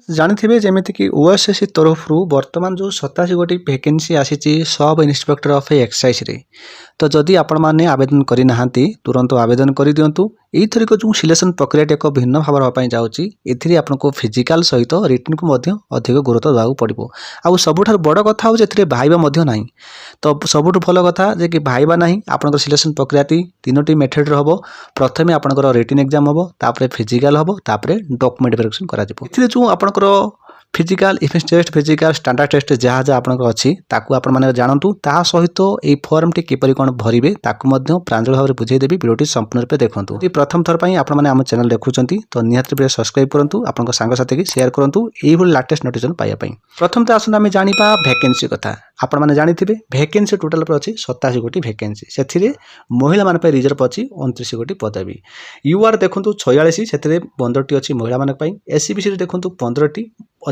ଜାଣିଥିବେ ଯେମିତିକି ଓଏସ୍ଏସ୍ସି ତରଫରୁ ବର୍ତ୍ତମାନ ଯେଉଁ 87 ଗୋଟି ଭେକେନ୍ସି ଆସିଛି ସବ୍ ଇନ୍ସପେକ୍ଟର ଅଫ୍ ଏକ୍ସାଇଜ୍ରେ। ତ ଯଦି ଆପଣମାନେ ଆବେଦନ କରିନାହାନ୍ତି ତୁରନ୍ତ ଆବେଦନ କରିଦିଅନ୍ତୁ। ଏଇଥରିକ ଯେଉଁ ସିଲେକ୍ସନ୍ ପ୍ରକ୍ରିୟାଟି ଏକ ଭିନ୍ନ ଭାବରେ ହେବା ପାଇଁ ଯାଉଛି, ଏଥିରେ ଆପଣଙ୍କୁ ଫିଜିକାଲ ସହିତ ରିଟିନ୍କୁ ମଧ୍ୟ ଅଧିକ ଗୁରୁତ୍ୱ ଦେବାକୁ ପଡ଼ିବ। ଆଉ ସବୁଠାରୁ ବଡ଼ କଥା ହେଉଛି ଏଥିରେ ଭାଇବା ମଧ୍ୟ ନାହିଁ। ତ ସବୁଠୁ ଭଲ କଥା ଯେ କି ଭାଇବା ନାହିଁ, ଆପଣଙ୍କର ସିଲେକ୍ସନ୍ ପ୍ରକ୍ରିୟାଟି 3ଟି ମେଥଡ଼ରେ ହେବ। ପ୍ରଥମେ ଆପଣଙ୍କର ରିଟିନ୍ ଏକ୍ଜାମ୍ ହେବ, ତାପରେ ଫିଜିକାଲ ହେବ, ତାପରେ ଡକୁମେଣ୍ଟ ଭେରିଫିକେସନ୍ କରାଯିବ। ଏଥିରେ ଯେଉଁ ଆପଣଙ୍କର physical efficiency test, physical standard test ଯାହା ଯାହା ଆପଣଙ୍କର ଅଛି ତାକୁ ଆପଣମାନେ ଜାଣନ୍ତୁ। ତା ସହିତ এই ଫର୍ମଟି କିପରି କ'ଣ ଭରିବେ ତାକୁ ମଧ୍ୟ ପ୍ରାଞ୍ଜଳ ଭାବରେ ବୁଝାଇଦେବି। ଭିଡ଼ିଓଟି ସମ୍ପୂର୍ଣ୍ଣ ରୂପେ ଦେଖନ୍ତୁ। ଯଦି ପ୍ରଥମ ଥର ପାଇଁ ଆପଣମାନେ ଆମ ଚ୍ୟାନେଲ ଦେଖୁଛନ୍ତି ତ ନିହାତି ଭାବେ ସବସ୍କ୍ରାଇବ୍ କରନ୍ତୁ, ଆପଣଙ୍କ ସାଙ୍ଗସାଥୀକି ସେୟାର କରନ୍ତୁ এইଭଳି ଲାଟେଷ୍ଟ ନୋଟିଫିକେସନ୍ ପାଇବା ପାଇଁ। ପ୍ରଥମେ ତ ଆସନ୍ତୁ ଆମେ ଜାଣିବା ଭ୍ୟାକେନ୍ସି କଥା। ଆପଣମାନେ ଜାଣିଥିବେ ଭ୍ୟାକେନ୍ସି ଟୋଟାଲ ଅଛି 87 ଗୋଟି ଭ୍ୟାକେନ୍ସି। ସେଥିରେ ମହିଳାମାନଙ୍କ ପାଇଁ ରିଜର୍ଭ ଅଛି 29 ଗୋଟି ପଦବୀ। ୟୁଆର୍ ଦେଖନ୍ତୁ 46, ସେଥିରେ 15ଟି ଅଛି ମହିଳାମାନଙ୍କ ପାଇଁ। ଏସିବିସିରେ ଦେଖନ୍ତୁ 15ଟି,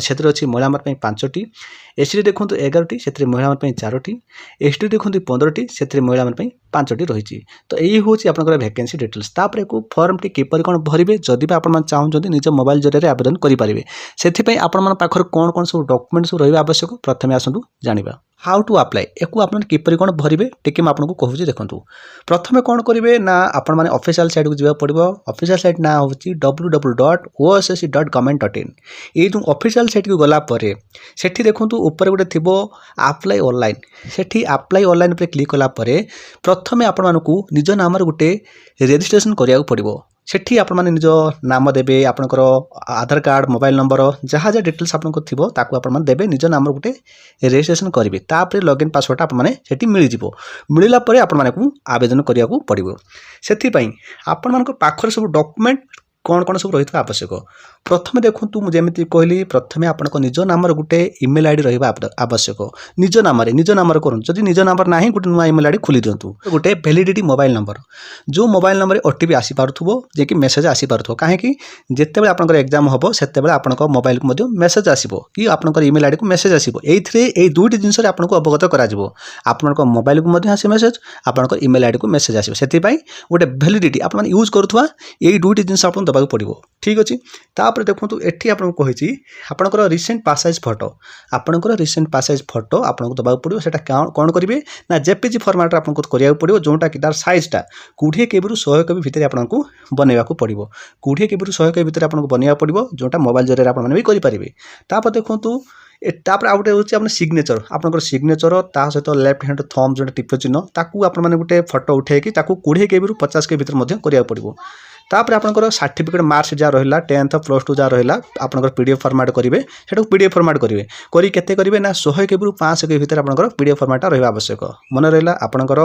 ସେଥିରେ ଅଛି ମହିଳାମାନଙ୍କ ପାଇଁ 5ଟି। ଏସିରେ ଦେଖନ୍ତୁ 11ଟି, ସେଥିରେ ମହିଳାମାନଙ୍କ ପାଇଁ 4ଟି। ଏସଟି ଦେଖନ୍ତୁ 15ଟି, ସେଥିରେ ମହିଳାମାନଙ୍କ ପାଇଁ 5ଟି ରହିଛି। ତ ଏଇ ହେଉଛି ଆପଣଙ୍କର ଭ୍ୟାକେନ୍ସି ଡିଟେଲ୍ସ। ତାପରେ ଫର୍ମଟି କିପରି କ'ଣ ଭରିବେ, ଯଦି ବି ଆପଣମାନେ ଚାହୁଁଛନ୍ତି ନିଜ ମୋବାଇଲ ଜରିଆରେ ଆବେଦନ କରିପାରିବେ। ସେଥିପାଇଁ ଆପଣମାନଙ୍କ ପାଖରେ କ'ଣ କ'ଣ ସବୁ ଡକୁମେଣ୍ଟ ସବୁ ରହିବା ଆବଶ୍ୟକ, ପ୍ରଥମେ ଆସନ୍ତୁ ଜାଣିବା। ହାଉ ଟୁ ଆପ୍ଲାଏ, ଏକୁ ଆପଣମାନେ କିପରି କ'ଣ ଭରିବେ ଟିକେ ମୁଁ ଆପଣଙ୍କୁ କହୁଛି ଦେଖନ୍ତୁ। ପ୍ରଥମେ କ'ଣ କରିବେ ନା ଆପଣମାନେ ଅଫିସିଆଲ ସାଇଟ୍କୁ ଯିବାକୁ ପଡ଼ିବ। ଅଫିସିଆଲ ସାଇଟ୍ ନାଁ ହେଉଛି www.ossc.government.in। ଏଇ ଯେଉଁ ଅଫିସିଆଲ ସାଇଟ୍କୁ ଗଲା ପରେ ସେଠି ଦେଖନ୍ତୁ ଉପରେ ଗୋଟେ ଥିବ ଆପ୍ଲାଏ ଅନଲାଇନ୍। ସେଠି ଆପ୍ଲାଏ ଅନଲାଇନ୍ ଉପରେ କ୍ଲିକ୍ କଲା ପରେ ପ୍ରଥମେ ଆପଣମାନଙ୍କୁ ନିଜ ନାମରେ ଗୋଟେ ରେଜିଷ୍ଟ୍ରେସନ୍ କରିବାକୁ ପଡ଼ିବ। ସେଠି ଆପଣମାନେ ନିଜ ନାମ ଦେବେ, ଆପଣଙ୍କର ଆଧାର କାର୍ଡ଼, ମୋବାଇଲ ନମ୍ବର ଯାହା ଯାହା ଡିଟେଲ୍ସ ଆପଣଙ୍କର ଥିବ ତାକୁ ଆପଣମାନେ ଦେବେ, ନିଜ ନାମର ଗୋଟେ ରେଜିଷ୍ଟ୍ରେସନ୍ କରିବେ। ତାପରେ ଲଗ୍ଇନ୍ ପାସୱାର୍ଡ଼ଟା ଆପଣମାନେ ସେଠି ମିଳିଯିବ। ମିଳିଲା ପରେ ଆପଣମାନଙ୍କୁ ଆବେଦନ କରିବାକୁ ପଡ଼ିବ। ସେଥିପାଇଁ ଆପଣମାନଙ୍କ ପାଖରେ ସବୁ ଡକୁମେଣ୍ଟ କ'ଣ କ'ଣ ସବୁ ରହିଥିବା ଆବଶ୍ୟକ। ପ୍ରଥମେ ଦେଖନ୍ତୁ ମୁଁ ଯେମିତି କହିଲି, ପ୍ରଥମେ ଆପଣଙ୍କ ନିଜ ନାମର ଗୋଟେ ଇମେଲ୍ ଆଇଡ଼ି ରହିବା ଆବଶ୍ୟକ। ନିଜ ନାମରେ କରନ୍ତୁ। ଯଦି ନିଜ ନାମର ନାହିଁ ଗୋଟେ ନୂଆ ଇମେଲ୍ ଆଇଡ଼ି ଖୋଲି ଦିଅନ୍ତୁ। ଗୋଟେ ଭ୍ୟାଲିଡିଟି ମୋବାଇଲ ନମ୍ବର, ଯେଉଁ ମୋବାଇଲ ନମ୍ବରରେ ଓଟିପି ଆସିପାରୁଥିବ, ଯେ କି ମେସେଜ୍ ଆସିପାରୁଥିବ। କାହିଁକି ଯେତେବେଳେ ଆପଣଙ୍କର ଏକ୍ଜାମ୍ ହେବ ସେତେବେଳେ ଆପଣଙ୍କ ମୋବାଇଲକୁ ମଧ୍ୟ ମେସେଜ୍ ଆସିବ କି ଆପଣଙ୍କର ଇମେଲ୍ ଆଇଡ଼ିକୁ ମେସେଜ୍ ଆସିବ। ଏଇଥିରେ ଏଇ ଦୁଇଟି ଜିନିଷରେ ଆପଣଙ୍କୁ ଅବଗତ କରାଯିବ। ଆପଣଙ୍କ ମୋବାଇଲକୁ ମଧ୍ୟ ଆସିବ ମେସେଜ୍, ଆପଣଙ୍କର ଇମେଲ୍ ଆଇଡ଼ିକୁ ମେସେଜ୍ ଆସିବ। ସେଥିପାଇଁ ଗୋଟେ ଭ୍ୟାଲିଡିଟି ଆପଣମାନେ ୟୁଜ୍ କରୁଥିବା ଏଇ ଦୁଇଟି ଜିନିଷ ଆପଣଙ୍କୁ ଦେବାକୁ ପଡ଼ିବ। ଠିକ୍ ଅଛି। ତାପରେ ଦେଖନ୍ତୁ ଏଠି ଆପଣଙ୍କୁ କହିଛି ଆପଣଙ୍କର ରିସେଣ୍ଟ ପାସେଜ୍ ଫଟୋ। ଆପଣଙ୍କର ରିସେଣ୍ଟ ପାସେଜ୍ ଫଟୋ ଆପଣଙ୍କୁ ଦେବାକୁ ପଡ଼ିବ। ସେଟା କ'ଣ କରିବେ ନା ଜେପିଜି ଫର୍ମାଟ୍ରେ ଆପଣଙ୍କୁ କରିବାକୁ ପଡ଼ିବ, ଯେଉଁଟାକି ତାର ସାଇଜ୍ଟା 20 କେବିରୁ 100 କେବି ଭିତରେ ଆପଣଙ୍କୁ ବନେଇବାକୁ ପଡ଼ିବ। 20 କେବିରୁ 100 କେବି ଭିତରେ ଆପଣଙ୍କୁ ବନେଇବାକୁ ପଡ଼ିବ, ଯେଉଁଟା ମୋବାଇଲ ଜରିଆରେ ଆପଣମାନେ ବି କରିପାରିବେ। ତାପରେ ଦେଖନ୍ତୁ ତାପରେ ଆଉ ଗୋଟେ ହେଉଛି ଆପଣ ସିଗ୍ନେଚର। ଆପଣଙ୍କର ସିଗ୍ନେଚର ତା ସହିତ ଲେଫ୍ଟ ହ୍ୟାଣ୍ଡ ଥମ୍ବ ଯେଉଁଟା ଟିପ ଚିହ୍ନ, ତାକୁ ଆପଣମାନେ ଗୋଟେ ଫଟୋ ଉଠାଇକି ତାକୁ 20 କେବିରୁ 50 କେବି ଭିତରେ ମଧ୍ୟ କରିବାକୁ ପଡ଼ିବ। ତାପରେ ଆପଣଙ୍କର ସାର୍ଟିଫିକେଟ୍ ମାର୍କସ୍ ଯାହା ରହିଲା 10th +2 ଯାହା ରହିଲା ଆପଣଙ୍କର PDF ଫର୍ମାଟ୍ କରିବେ। ସେଟାକୁ PDF ଫର୍ମାଟ୍ କରିବେ। କରି କେତେ କରିବେ ନା 100 କେବିରୁ 500 କେବି ଭିତରେ ଆପଣଙ୍କର PDF ଫର୍ମାଟ୍ଟା ରହିବା ଆବଶ୍ୟକ। ମନେ ରହିଲା ଆପଣଙ୍କର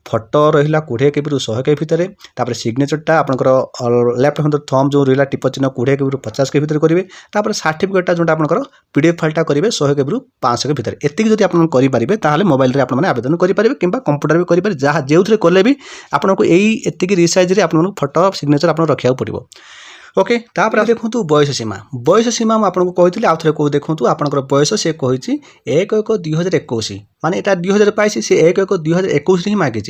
ଫଟୋ ରହିଲା 20 କେବିରୁ 100 କେବି ଭିତରେ। ତାପରେ ସିଗ୍ନେଚରଟା ଆପଣଙ୍କର ଲେଫ୍ଟ ହ୍ୟାଣ୍ଡ ଥମ୍ବ ଯେଉଁ ରହିଲା ଟିପ ଚିହ୍ନ 20 କେବିରୁ 50 କେବି ଭିତରେ କରିବେ। ତାପରେ ସାର୍ଟିଫିକେଟ୍ଟା ଯେଉଁଟା ଆପଣଙ୍କର PDF ଫାଇଲ୍ଟା କରିବେ 100 କେବିରୁ 500 କେବି ଭିତରେ। ଏତିକି ଯଦି ଆପଣ କରିପାରିବେ ତାହେଲେ ମୋବାଇଲରେ ଆପଣମାନେ ଆବେଦନ କରିପାରିବେ, କିମ୍ବା କମ୍ପ୍ୟୁଟର ବି କରିପାରିବେ। ଯାହା ଯେଉଁଥିରେ କଲେ ବି ଆପଣଙ୍କୁ ଏତିକି ରିସାଇଜ୍ରେ ଆପଣଙ୍କୁ ଫଟୋ ସିଗ୍ନେଚର ଆପଣଙ୍କୁ ରଖିବାକୁ ପଡ଼ିବ। ओके तापर देखो बयस सीमा मैं आपको कही आउ थे कौ देखो आपंकर बयस से कही 1/1/2021 माने यहाँ 2000 पाई सी 1/1/2021 ही मागी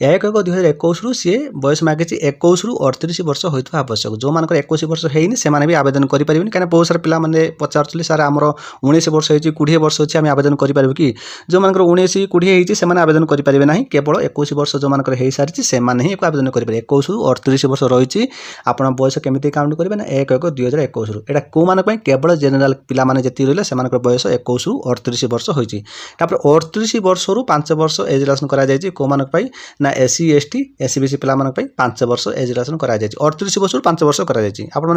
1/1/2021 रु सी बयस मागी 21 रु 38 वर्ष होता आवश्यक। जो मान 21 वर्ष होनी से भी आवेदन करेंगे कहीं बहुत सारा पिला पचार सार आमर 19 वर्ष हो 20 वर्ष अच्छे आम आवेदन करें कि जो मान 19 20 से आवेदन करेंगे ना केवल 21 वर्ष जो मान हो सारी से ही आवेदन करेंगे। 21 रु 38 वर्ष रही आप बयस केमी काउंट करेंगे ना 1/1/2021 रु एटा कौ मान केवल जेनेल पिला जी रही से बयस 21 रु 38 वर्ष होती। 38 वर्ष रु 5 वर्ष एज रिलेसन कर कौ मान ना SC ST SCBC पिला 5 वर्ष एज रिलेसन कर 38 वर्ष रु 5 वर्ष कर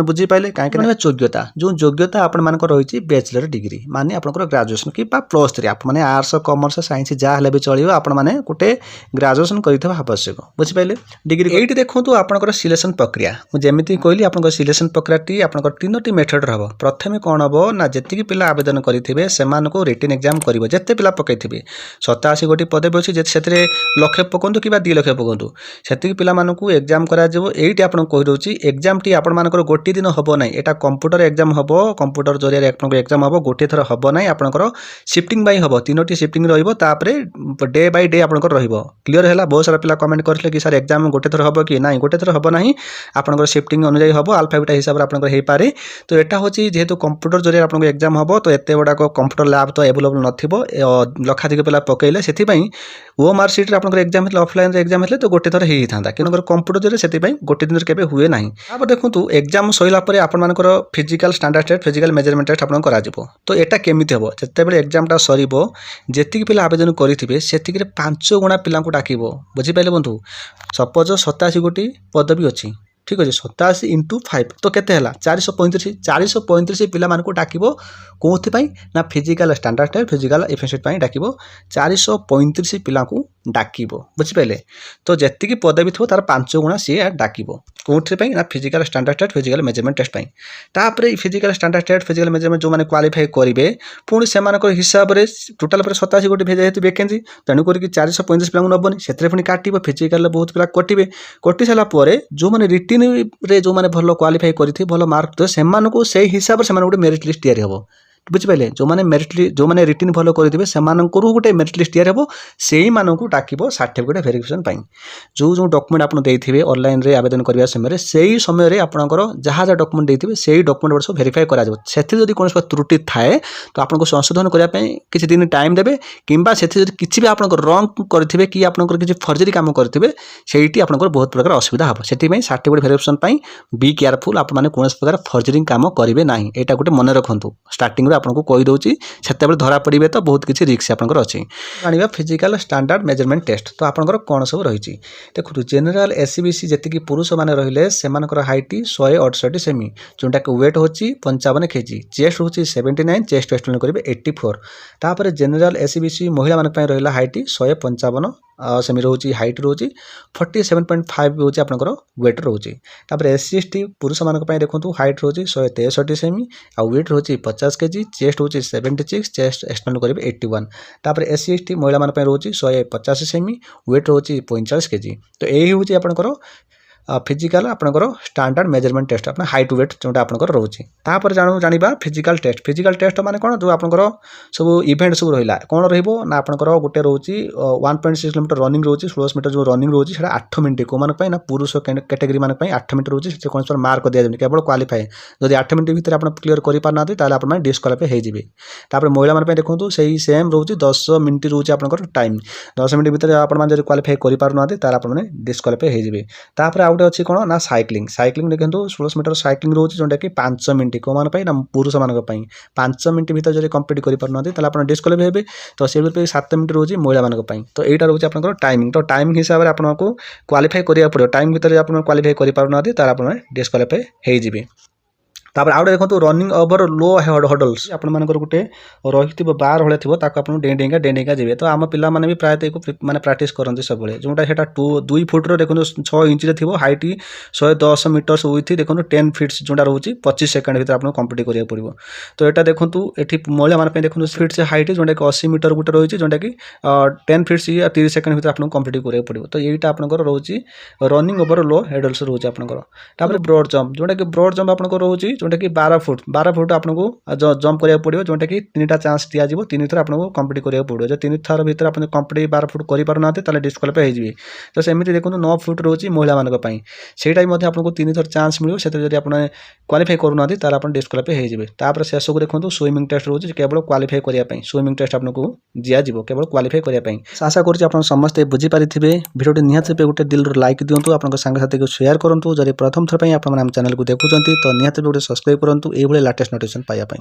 बुझीपारे कहीं योग्यता जो योग्यता आपण रही बैचलर डिग्री माने आप ग्राजुएसन कि +3 आपने आर्ट्स कॉमर्स साइंस जहाँ भी चलो आपने गोटे ग्राजुएसन कर आवश्यक बुझीपारे डिग्री। ये देखो आपंकर सिलेक्शन प्रक्रिया मुझे कहली आप सिलेक्शन प्रक्रियाटी आप 3टी मेथड हम। प्रथम कौन हम ना जी पिला आवेदन करेंगे से रिटन एग्जाम कर जिते पिला पकईथे सताशी गोटी पदवी अच्छी से लक्षे पकातु कि 2 लाख पकातु से पिलामानकु एग्जाम कराजिबो। एइटी आपन कहि दउची एग्जाम टी आपण मानकर गोटी दिन हबो नै, एटा कंप्यूटर एग्जाम हबो, कंप्यूटर जरिया आपन एग्जाम हबो, गोटे थर हबो नै, आपनकर शिफ्टिंग बाय हबो, 3टी शिफ्टिंग रहइबो, तापरे डे बाय डे आपनकर रहइबो। क्लियर हैला? बहुत सारा पिला कमेंट करथले कि सर एग्जाम गोटे थर हबो कि नाही, गोटे थर हबो नाही, आपनकर शिफ्टिंग अनुसार हबो, अल्फा बीटा हिसाब रे आपनकर हेइ पारे। तो एटा होची जेहेतु कंप्यूटर जरिया आपनकर एग्जाम हबो, तो एते बडा को कंप्यूटर लैब तो अवेलेबल नथिबो, लक्षाधिक पिला पकेइले, सेति पई ओएमआर सीट रे आपनकर एग्जाम हेले, ऑफलाइन रे एग्जाम हेले तो गोटे थर हेइ थांदा, किनकर कंप्यूटर जरिया सेति पई गोटे दिन रे केबे हुए नाही। अब देखंतु एग्जाम सइला परे आपन मानकर physical standard test, physical measurement test आपन करा जिवो। तो एटा केमिति हबो, जते बेले एग्जाम टा सरीबो, जेतिक पिला आवेदन करिथिबे सेतिक रे 5 गुणा पिलांकु डाकिबो। बुझि पाइले बंधु? सपोज 87 गोटी पदवी अछि, ठीक अछि, 87 × 5 तो केते हला 435 पिला मानकु डाकिबो। कोथि पई ना physical standard test, physical efficiency पई डाकिबो, 435 पिलांकु डाकिबो। बुझि पाइले? तो जेतिक पदवी थो तार 5 गुणा सी डाकिबो। कोथि पई ना physical standard test, physical measurement test पई। तापरे physical standard test, physical measurement जो माने क्वालिफाई करिवे, पुणी सेमानकर हिसाब रे टोटल पर 87 गोटी भेजा हेतु वैकेंसी, तनु करी 435 पिलांकु नबनी, सेतरे पुणी काटिबो, फिजिकल बहुत पिला कटिबे। कटि साला परे जो माने रिटिन रे जो माने भलो क्वालिफाई करिथि, भलो मार्क तो सेमानकु सेही हिसाब रे सेमान गोटे मेरिट लिस्ट तयारी हबो। बुझिपारे? जो माने जो माने रिटिन फॉलो करिथिबे सेमानकरु गोटे मेरिट लिस्ट तयार हेबो, सेही मानकु डाकिबो सर्टिफिकेट वेरिफिकेशन पई। जो डॉक्यूमेंट आपन देइथिबे ऑनलाइन रे आवेदन करबा समय रे, सेही समय रे आपनकर जहा डॉक्यूमेंट देइथिबे सेही डॉक्यूमेंट वर्ष वेरीफाई करा जबो। सेथि जदि कोनोस त्रुटि थाए तो आपनको संशोधन करिया पई किछि दिन टाइम देबे, किंबा सेथि जदि किछि भी आपनकर रॉन्ग करथिबे कि आपनकर किछि फर्जरी काम करथिबे, सेहीटी आपनकर बहुत प्रकार असुविधा हबो। सेति पई सर्टिफिकेट वेरिफिकेशन पई बी केयरफुल, आप माने कोनोस प्रकार फर्जरी काम करिवे नाही, एटा गोटे मन रखंतु। स्टार्टिंग आपको कही दूसरी से धरा पड़े तो बहुत किसी रिस्क आपंकर अच्छी। जाना फिजिकल स्टैंडर्ड मेजरमेंट टेस्ट तो आपंकर कौन सब रही देखो, जनरल एससीबीसी जी पुरुष मैंने रहिले से हाइट 168 सेमी, जोटा कि वेट हो 55 kg, चेस्ट हूँ 79, चेस्ट एक्सटेंड करेंगे 84। तापर जनरल एससीबीसी महिला मान रहा हाइट 155 सेमी रोचे, हाइट रोचे 47.5 रोचे आपंकर वेट रोचे। तापर एससी एसटी पुरुष मान देखो हाइट रोचे 163 सेमी, आ वेट रोचे 50 kg, चेस्ट हूँ 76, चेस्ट एक्सटेंड करेंगे 81। तापर एससी एसटी महिला मान रोचे 185 सेमी, वेट रोचे 45 kg। तो यही हूँ आपंकर फिजिकल आपंकर स्टैंडर्ड मेजरमेंट टेस्ट अपना हाइट वेट जोटा आपंकर रोचे। तापर जाना फिजिकल टेस्ट। फिजिकल टेस्ट माने कौन, जो आपंकर सब इवेंट सब रहा कौन रहिबो ना आपंकर गोटे रोचे 1.6 किलोमीटर रनिंग रोचे, 16 मीटर जो रनिंग रोचे से 8 मिनट को माने ना पुरुष कैटेगरी मान 8 मिनट रोचे, से कौन पर मार्क दिया जाए केवल क्वालिफाई। जदि 8 मिनट भितर आप क्लियर कर पारना ताले आप डिस्क्वालिफाई हो जाए। तापर महिला मान देखो सही सेम रोचे 10 मिनट रोचे आपंकर टाइम, 10 मिनट भितर आप क्वालिफाई कर पारना ताले आप डिस्क्वालिफाई हो जाए। तापर गोटे अच्छी कौन ना साइक्लिंग। साइक्लिंग देखो 16 मीटर साइक्लिंग रोचे जोटा कि 5 मिनट को मान ना पुरुष मान 5 मिनट भीतर जब कंप्लीट कर पारना आप डिस्क्वालिफाई हे। तो से 7 मिनट रोचे महिला मान। तो यहाँ रोचे आप टाइमिंग। तो टाइमिंग हिसाब से आपको क्वालिफाई करा पड़ो, टाइम भीतर आप क्वालिफाई कर पारना आप डिस्क्वालिफाई हो जाए। तापर आउ देखो रनिंग ओवर लो हडल्स आप गोटे रही बार भाई थी आप डेगा डेगा जी। तो आम पिला भी प्रायत मैंने प्राक्ट करते सब जोटा से 2 फुट देखो 6 इंच थी, हाइट 110 मीटर्स विथ देखो 10 फीट्स जोटा रोचे 25 सेकेंड भर आपको कंप्लीट करा पड़ो। तो यहाँ देखो ये महिला मान देखो फीट से हाइट जोटा कि 80 मीटर गोटे रही जोटा कि 10 फीट्स 30 सेकेंड भर आपको कंप्लीट करा पड़ो। तो यहाँ आपंकर रोचे रनिंग ओवर लो हेडल्स रोचे आपंकर। ब्रॉड जंप जोटा कि ब्रॉड जंप आपको रोचे जोटा कि 12 फुट आपको जंप करा पड़ो, जोटा कि 3टा चांस दिया 3 थर आपको कंप्लीट करा पड़ो। जो 3 थर भर आप कंप्लीट 12 फुट कर पारना डिस्क्वालिफाई हो जाए। तो सेमती देखो 9 फुट रोचे महिला मानी से आपको 3 थर चांस मिले, से आप क्वालिफाई करूना आप डिस्क्वालिफाई हो जाए। तापर शेष को देखो स्विमिंग टेस्ट रोचे केवल क्वालिफाई करने, स्विमिंग टेस्ट आपको दिज्व केवल क्वालिफाई करने। आशा करुँच समस्ते बुझीपारे भिडियो निहाती गोटे दिल लाइक दिंतु, आप सांगसाथी को शेयर करूँ। जब प्रथम थर पर आप चैनल को देखुं तो निहाती गोटे सब्सक्राइब करूँ, ये लेटेस्ट नोटिफिकेशन पाइबा।